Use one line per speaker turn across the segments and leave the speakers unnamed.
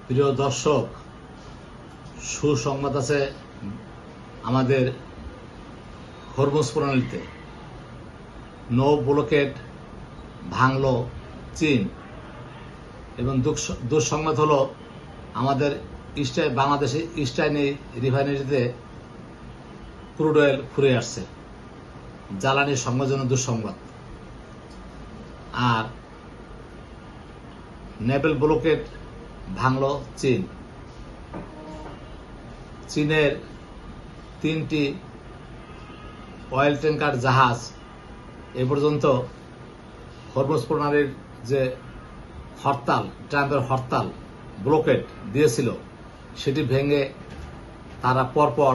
প্রিয় দর্শক, সুসংবাদ আছে আমাদের হরমুজ প্রণালীতে। নো ব্লকেট ভাঙল চীন, এবং দুঃসংবাদ হলো আমাদের বাংলাদেশে ইস্টার্নি রিফাইনারিতে ক্রুড অয়েল ফুরিয়ে আসছে। জ্বালানি সংবাদ জন্য দুঃসংবাদ। আর নেভেল ব্লকেট ভাঙল চীন। চীনের 3টি অয়েল ট্যাঙ্কার জাহাজ এ পর্যন্ত হরমুজ প্রণালীর যে হরতাল, ট্রাম্পের হরতাল ব্লকেট দিয়েছিল, সেটি ভেঙে তারা পরপর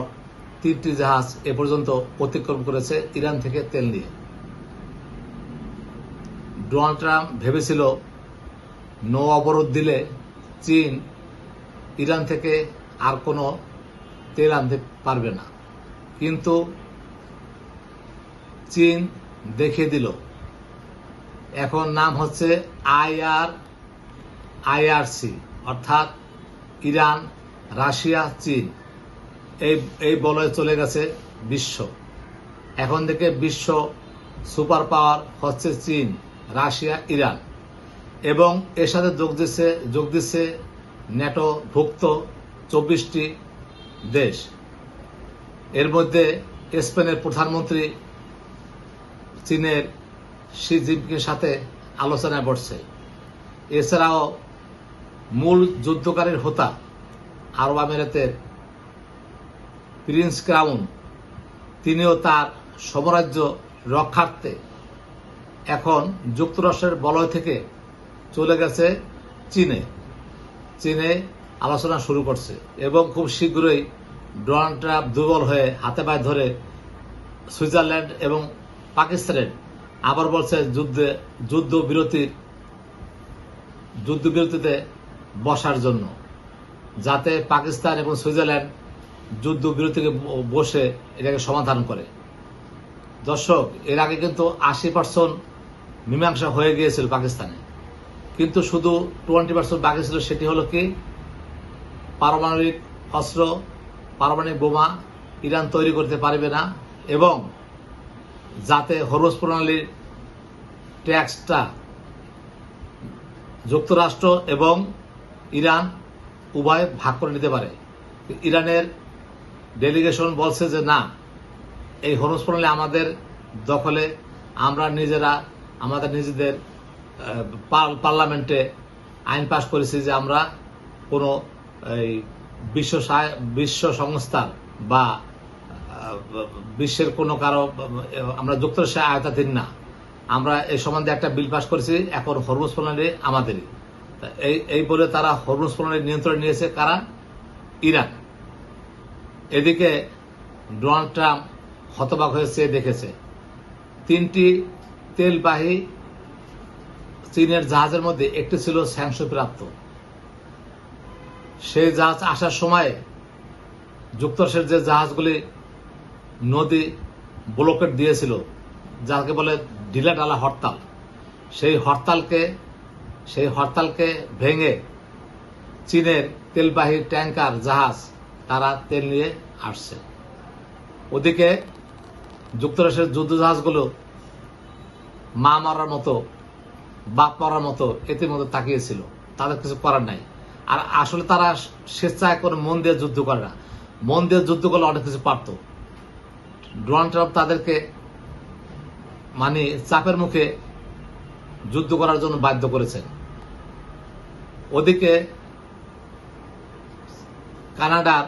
3টি জাহাজ এ পর্যন্ত অতিক্রম করেছে ইরান থেকে তেল নিয়ে। ডোনাল্ড ট্রাম্প ভেবেছিল নৌ অবরোধ দিলে চীন ইরান থেকে আর কোনো তেল আনতে পারবে না, কিন্তু চীন দেখিয়ে দিল। এখন নাম হচ্ছে আইআরসি, অর্থাৎ ইরান, রাশিয়া, চীন। এই বলয়ে চলে গেছে বিশ্ব। এখন থেকে বিশ্ব সুপার পাওয়ার হচ্ছে চীন, রাশিয়া, ইরান, এবং এর সাথে যোগ দিচ্ছে ন্যাটো ভুক্ত 24টি দেশ। এর মধ্যে স্পেনের প্রধানমন্ত্রী চীনের শি জিনপিংয়ের সাথে আলোচনায় বসছে। এছাড়াও মূল যুদ্ধকারীর হোতা আরব আমিরাতের প্রিন্স ক্রাউন, তিনিও তার সাম্রাজ্য রক্ষার্থে এখন যুক্তরাষ্ট্রের বলয় থেকে চলে গেছে চীনে আলোচনা শুরু করছে, এবং খুব শীঘ্রই ডোনাল্ড ট্রাম্প দুর্বল হয়ে হাতে পায়ে ধরে সুইজারল্যান্ড এবং পাকিস্তানের আবার বলছে যুদ্ধবিরতিতে বসার জন্য, যাতে পাকিস্তান এবং সুইজারল্যান্ড যুদ্ধবিরতিকে বসে এটাকে সমাধান করে। দর্শক, এর আগে কিন্তু 80% মীমাংসা হয়ে গিয়েছিল পাকিস্তানে, কিন্তু শুধু 20% বাকি ছিল। সেটি হলো কি, পারমাণবিক অস্ত্র, পারমাণবিক বোমা ইরান তৈরি করতে পারবে না, এবং যাতে হরমুজ প্রণালীর ট্যাক্সটা যুক্তরাষ্ট্র এবং ইরান উভয় ভাগ করে নিতে পারে। ইরানের ডেলিগেশন বলছে যে না, এই হরমুজ প্রণালী আমাদের দখলে, আমরা নিজেরা আমাদের নিজেদের পার্লামেন্টে আইন পাস করেছি যে আমরা কোনো এই বিশ্ব সংস্থার বা বিশ্বের কোনো কারো আমরা যুক্তরাষ্ট্রের আয়তাধীন না। আমরা এই সম্বন্ধে একটা বিল পাস করেছি, এখন হরমুজ প্রণালী আমাদেরই। এই বলে তারা হরমুজ প্রণালী নিয়ন্ত্রণে নিয়েছে কারা? ইরান। এদিকে ডোনাল্ড ট্রাম্প হতবাক হয়ে চেয়ে দেখেছে 3টি তেলবাহী চীনের জাহাজের মধ্যে একটি ছিল স্যাংশনপ্রাপ্ত। সেই জাহাজ আসার সময় যুক্তরাষ্ট্রের যে জাহাজগুলি নদী ব্লকেট দিয়েছিল, যাকে বলে ঢিলাঢালা হরতাল, সেই হরতালকে ভেঙে চীনের তেলবাহী ট্যাঙ্কার জাহাজ তারা তেল নিয়ে আসছে। ওদিকে যুক্তরাষ্ট্রের যুদ্ধ জাহাজগুলো মা মারার মতো, বাপ মারার মতো এটির মধ্যে তাকিয়েছিল, তাদের কিছু করার নাই। আর আসলে তারা স্বেচ্ছায় কোনো মন দিয়ে যুদ্ধ করে না। মন দিয়ে যুদ্ধ করলে অনেক কিছু পারত। ডোনাল্ড ট্রাম্প তাদেরকে চাপের মুখে যুদ্ধ করার জন্য বাধ্য করেছেন। ওদিকে কানাডার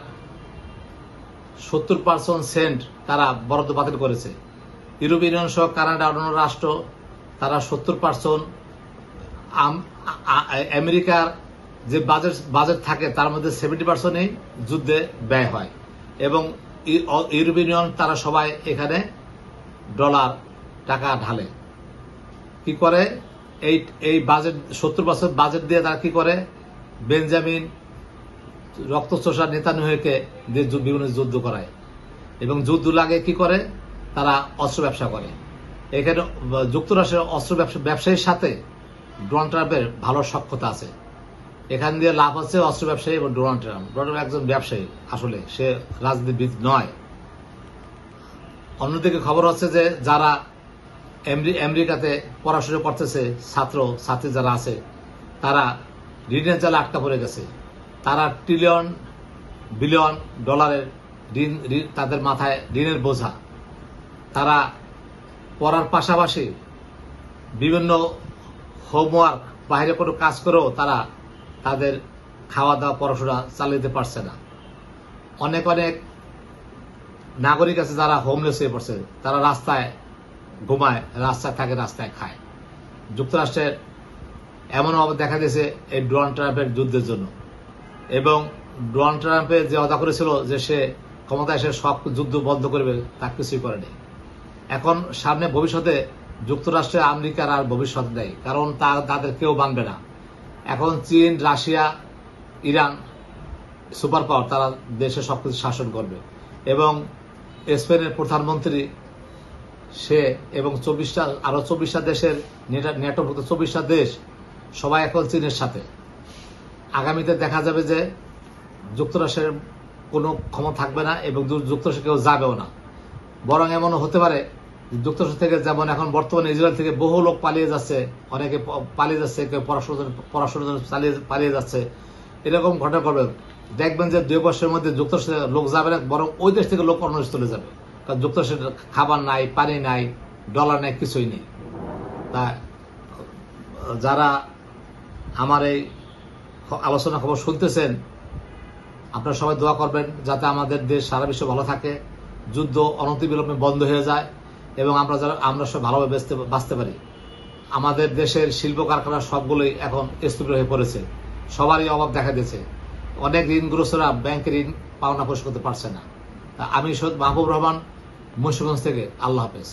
70% সেন্ট তারা বরাদ্দ বাতিল করেছে। ইউরোপীয় ইউনিয়ন সহ কানাডা অন্যান্য রাষ্ট্র তারা 70%, আমেরিকার যে বাজেট থাকে তার মধ্যে 70%ই যুদ্ধে ব্যয় হয়, এবং ইউরোপীয় ইউনিয়ন তারা সবাই এখানে ডলার টাকা ঢালে। কি করে? এই বাজেট 70% বাজেট দিয়ে তারা কি করে? বেঞ্জামিন রক্তচোষা নেতানিয়াহুকে দিয়ে বিভিন্ন যুদ্ধ করায়, এবং যুদ্ধ লাগে কি করে? তারা অস্ত্র ব্যবসা করে। এখানে যুক্তরাষ্ট্রের অস্ত্র ব্যবসায়ীর সাথে ডোনাল্ড ট্রাম্পের ভালো সখ্যতা আছে। এখান দিয়ে লাভ হচ্ছে অস্ত্র ব্যবসায়ী এবং ডোনাল্ড ট্রাম্প। ডোনাল্ড ট্রাম্প একজন ব্যবসায়ী, আসলে সে রাজনীতিবিদ নয়। অন্যদিকে খবর হচ্ছে যে যারা আমেরিকাতে পড়াশোনা করতেছে, ছাত্র ছাত্রী যারা আছে, তারা ঋণের জালে আটকা পড়ে গেছে। তারা ট্রিলিয়ন বিলিয়ন ডলারের ঋণ, তাদের মাথায় ঋণের বোঝা। তারা পড়ার পাশাপাশি বিভিন্ন হোমওয়ার্ক, বাইরে কোনো কাজ করেও তারা তাদের খাওয়া দাওয়া পড়াশোনা চালিয়ে যেতে পারছে না। অনেক অনেক নাগরিক আছে যারা হোমলেস হয়ে পড়ছে, তারা রাস্তায় ঘুমায়, রাস্তায় থাকে, রাস্তায় খায়। যুক্তরাষ্ট্রের এমন অবস্থা দেখা দিয়েছে এই ডোনাল্ড ট্রাম্পের যুদ্ধের জন্য। এবং ডোনাল্ড ট্রাম্পের যে ওয়াদা করেছিল যে সে ক্ষমতায় এসে সব যুদ্ধ বন্ধ করবে, তা কিছুই করেনি। এখন সামনে ভবিষ্যতে যুক্তরাষ্ট্রে আমেরিকার আর ভবিষ্যৎ নেই, কারণ তাদের কেউ মানবে না। এখন চীন, রাশিয়া, ইরান সুপার পাওয়ার, তারা দেশে সবকিছু শাসন করবে। এবং স্পেনের প্রধানমন্ত্রী সে এবং 24টা দেশের নেটোভুক্ত 24টা দেশ সবাই এখন চীনের সাথে। আগামীতে দেখা যাবে যে যুক্তরাষ্ট্রের কোনো ক্ষমতা থাকবে না এবং যুক্তরাষ্ট্রে কেউ যাবেও না। বরং এমনও হতে পারে যুক্তরাষ্ট্র থেকে, যেমন এখন বর্তমানে ইসরায়েল থেকে বহু লোক পালিয়ে যাচ্ছে, অনেকে পালিয়ে যাচ্ছে, কেউ পড়াশোনার জন্য পালিয়ে যাচ্ছে। এরকম ঘটনা করবে, দেখবেন যে 2 বছরের মধ্যে যুক্তরাষ্ট্রে লোক যাবে না, বরং ওই দেশ থেকে লোক অন্য দেশে চলে যাবে। কারণ যুক্তরাষ্ট্রের খাবার নাই, পানি নাই, ডলার নাই, কিছুই নেই। তা যারা আমার এই আলোচনা খবর শুনতেছেন, আপনারা সবাই দোয়া করবেন যাতে আমাদের দেশ সারা বিশ্ব ভালো থাকে, যুদ্ধ অনতিবিলম্বে বন্ধ হয়ে যায় এবং আমরা সব ভালোভাবে বাঁচতে পারি। আমাদের দেশের শিল্প কারখানা সবগুলোই এখন স্তব্ধ হয়ে পড়েছে, সবারই অভাব দেখা দিয়েছে। অনেক ঋণগ্রস্তরা ব্যাংকের ঋণ পাওনা পরিশোধ করতে পারছে না। আমি সৈয়দ মাহবুব রহমান, মুন্সিগঞ্জ থেকে। আল্লাহ হাফেজ।